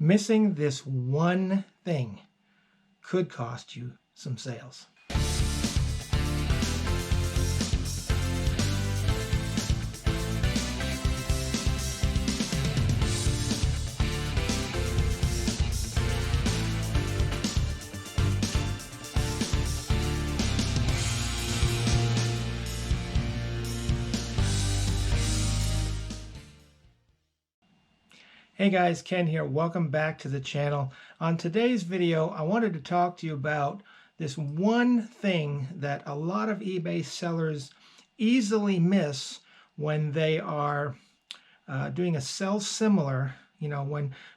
Missing this one thing could cost you some sales. Hey guys, Ken here. Welcome back to the channel. On today's video, I wanted to talk to you about this one thing that a lot of eBay sellers easily miss when they are doing a sell similar. You know,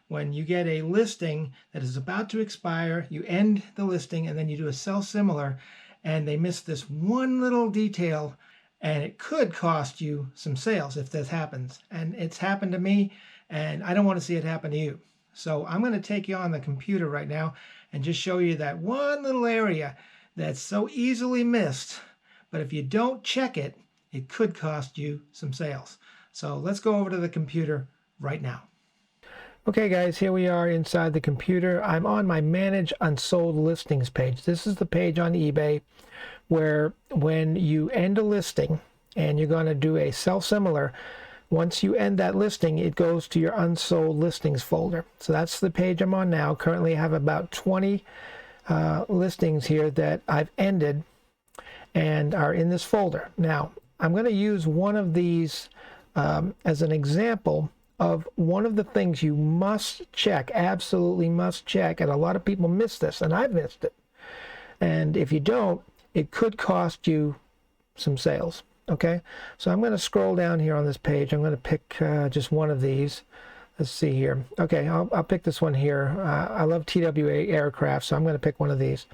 when you get a listing that is about to expire, you end the listing and then you do a sell similar, and they miss this one little detail, and it could cost you some sales if this happens. And it's happened to me, and I don't want to see it happen to you. So I'm going to take you on the computer right now and just show you that one little area that's so easily missed, but if you don't check it, it could cost you some sales. So let's go over to the computer right now. Okay guys, here we are inside the computer. I'm on my Manage Unsold Listings page. This is the page on eBay where when you end a listing and you're going to do a sell similar, once you end that listing, it goes to your unsold listings folder. So that's the page I'm on now. Currently I have about 20 listings here that I've ended and are in this folder. Now, I'm going to use one of these as an example of one of the things you must check, absolutely must check, and a lot of people miss this, and I've missed it. And if you don't, it could cost you some sales. Okay, so I'm going to scroll down here on this page. I'm going to pick just one of these. Let's see here. Okay, I'll pick this one here. I love TWA aircraft, so I'm going to pick one of these.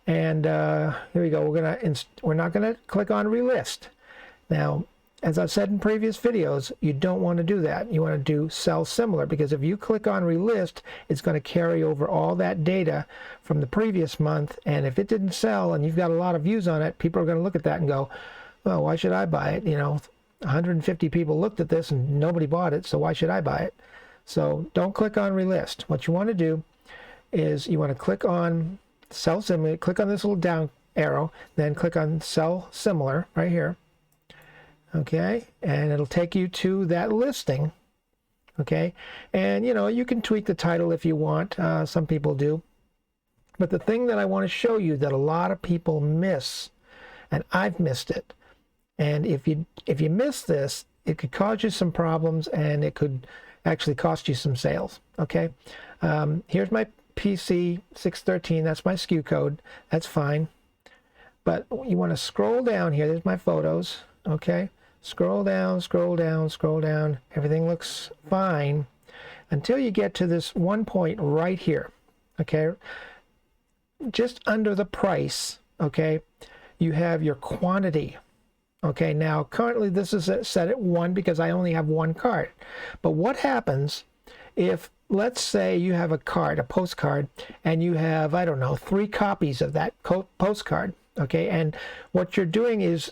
And here we go. We're not going to click on relist. Now, as I've said in previous videos, you don't want to do that. You want to do sell similar, because if you click on relist, it's going to carry over all that data from the previous month. And if it didn't sell and you've got a lot of views on it, people are going to look at that and go, well, why should I buy it? You know, 150 people looked at this and nobody bought it, so why should I buy it? So don't click on relist. What you want to do is you want to click on sell similar, click on this little down arrow, then click on sell similar right here. Okay, and it'll take you to that listing. Okay, and you know, you can tweak the title if you want. Some people do. But the thing that I want to show you that a lot of people miss, and I've missed it, and if you miss this, it could cause you some problems, and it could actually cost you some sales. Okay, here's my PC 613. That's my SKU code. That's fine. But you want to scroll down here. There's my photos. Okay, scroll down, scroll down, scroll down. Everything looks fine until you get to this one point right here. Okay, just under the price. Okay, you have your quantity. Okay, now currently this is set at 1 because I only have one card. But what happens if, let's say you have a card, a postcard, and you have, I don't know, 3 copies of that postcard. Okay, and what you're doing is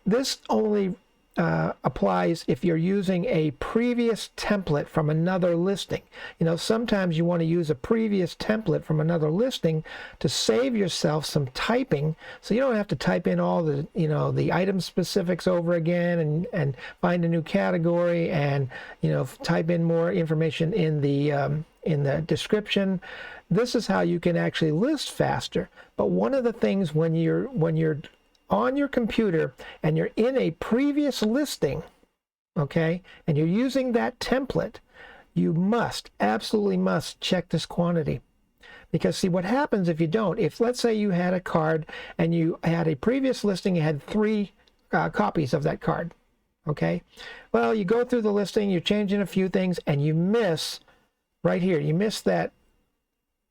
this only applies if you're using a previous template from another listing. You know, sometimes you want to use a previous template from another listing to save yourself some typing, so you don't have to type in all the, you know, the item specifics over again and find a new category and, you know, type in more information in the description. This is how you can actually list faster. But one of the things when you're on your computer and you're in a previous listing, okay, and you're using that template, you must, absolutely must check this quantity. Because see what happens if you don't, if let's say you had a card and you had a previous listing, you had 3 copies of that card, okay, well, you go through the listing, you're changing a few things, and you miss right here, you miss that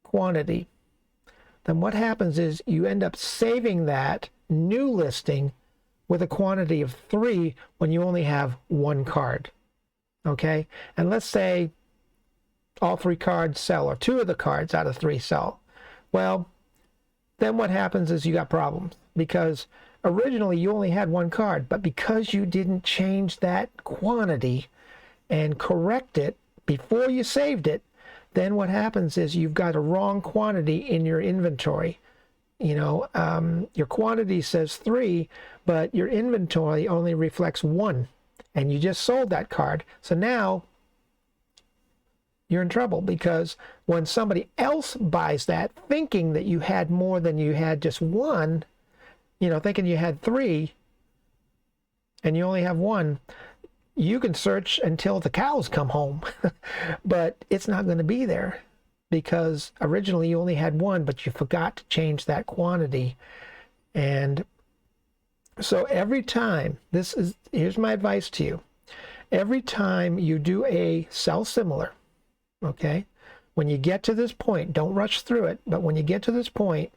quantity. Then what happens is you end up saving that new listing with a quantity of 3 when you only have 1 card. Okay, and let's say all 3 cards sell, or 2 of the cards out of 3 sell. Well, then what happens is you got problems, because originally you only had 1 card, but because you didn't change that quantity and correct it before you saved it, then what happens is you've got a wrong quantity in your inventory. You know, your quantity says 3, but your inventory only reflects 1, and you just sold that card. So now you're in trouble, because when somebody else buys that, thinking that you had more than you had just 1, you know, thinking you had 3 and you only have 1, you can search until the cows come home, but it's not going to be there, because originally you only had 1, but you forgot to change that quantity. And so every time, here's my advice to you. Every time you do a sell similar, okay, when you get to this point, don't rush through it, but when you get to this point,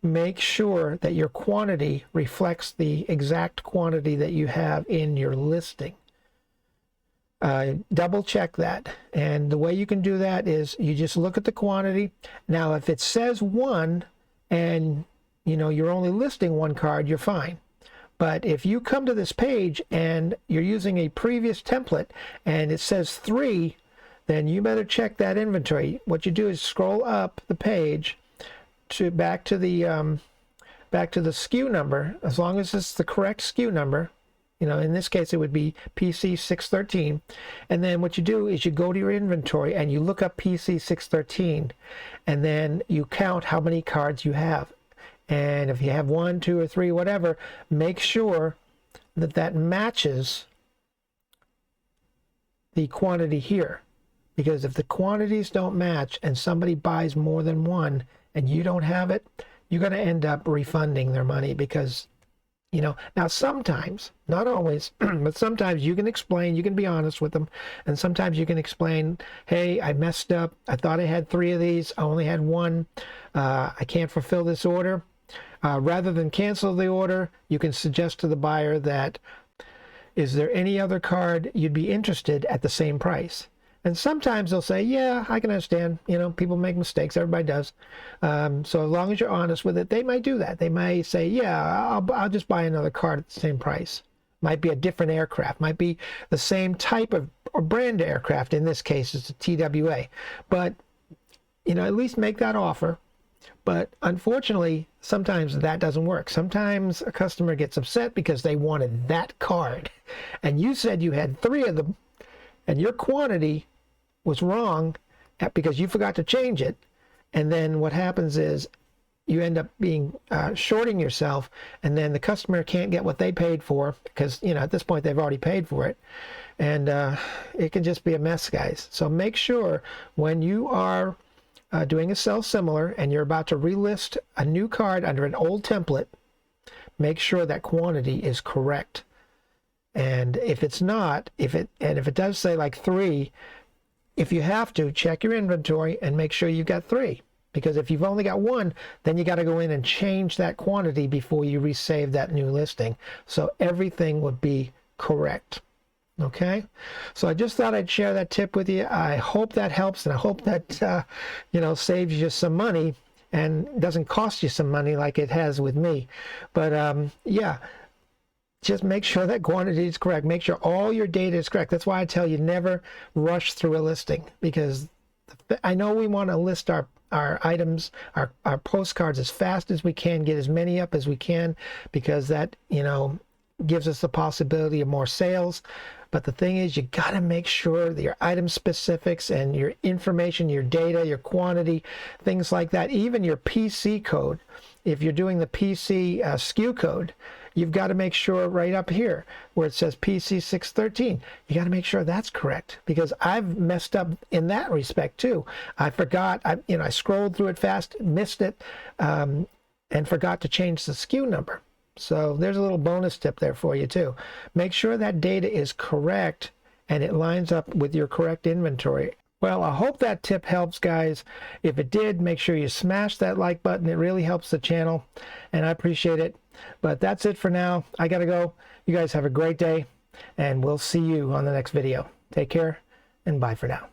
make sure that your quantity reflects the exact quantity that you have in your listing. Double check that. And the way you can do that is you just look at the quantity. Now, if it says 1 and you know you're only listing 1 card, you're fine. But if you come to this page and you're using a previous template and it says 3, then you better check that inventory. What you do is scroll up the page to back to the SKU number, as long as it's the correct SKU number. You know, in this case, it would be PC613. And then what you do is you go to your inventory and you look up PC613, and then you count how many cards you have. And if you have 1, 2, or 3, whatever, make sure that that matches the quantity here. Because if the quantities don't match and somebody buys more than 1 and you don't have it, you're going to end up refunding their money, because, you know, now sometimes, not always, but sometimes you can explain, you can be honest with them, and sometimes you can explain, hey, I messed up. I thought I had 3 of these. I only had 1. I can't fulfill this order. Rather than cancel the order, you can suggest to the buyer that, is there any other card you'd be interested at the same price? And sometimes they'll say, yeah, I can understand. You know, people make mistakes. Everybody does. So as long as you're honest with it, they might do that. They might say, yeah, I'll just buy another card at the same price. Might be a different aircraft. Might be the same type of or brand aircraft. In this case, it's a TWA. But, you know, at least make that offer. But unfortunately, sometimes that doesn't work. Sometimes a customer gets upset because they wanted that card. And you said you had 3 of them, and your quantity was wrong because you forgot to change it. And then what happens is you end up being shorting yourself, and then the customer can't get what they paid for, because, you know, at this point they've already paid for it. And it can just be a mess, guys. So make sure when you are doing a sell similar and you're about to relist a new card under an old template, make sure that quantity is correct. And if it's not, if it does say like 3, if you have to, check your inventory and make sure you've got 3. Because if you've only got 1, then you got to go in and change that quantity before you resave that new listing. So everything would be correct. Okay, so I just thought I'd share that tip with you. I hope that helps, and I hope that you know, saves you some money and doesn't cost you some money like it has with me. But yeah, just make sure that quantity is correct. Make sure all your data is correct. That's why I tell you, never rush through a listing, because I know we want to list our items, our postcards as fast as we can, get as many up as we can, because that, you know, gives us the possibility of more sales. But the thing is, you got to make sure that your item specifics and your information, your data, your quantity, things like that, even your PC code, if you're doing the PC SKU code, you've got to make sure right up here where it says PC613, you got to make sure that's correct, because I've messed up in that respect too. I forgot, I scrolled through it fast, missed it, and forgot to change the SKU number. So there's a little bonus tip there for you too. Make sure that data is correct and it lines up with your correct inventory. Well, I hope that tip helps, guys. If it did, make sure you smash that like button. It really helps the channel, and I appreciate it. But that's it for now. I gotta go. You guys have a great day, and we'll see you on the next video. Take care, and bye for now.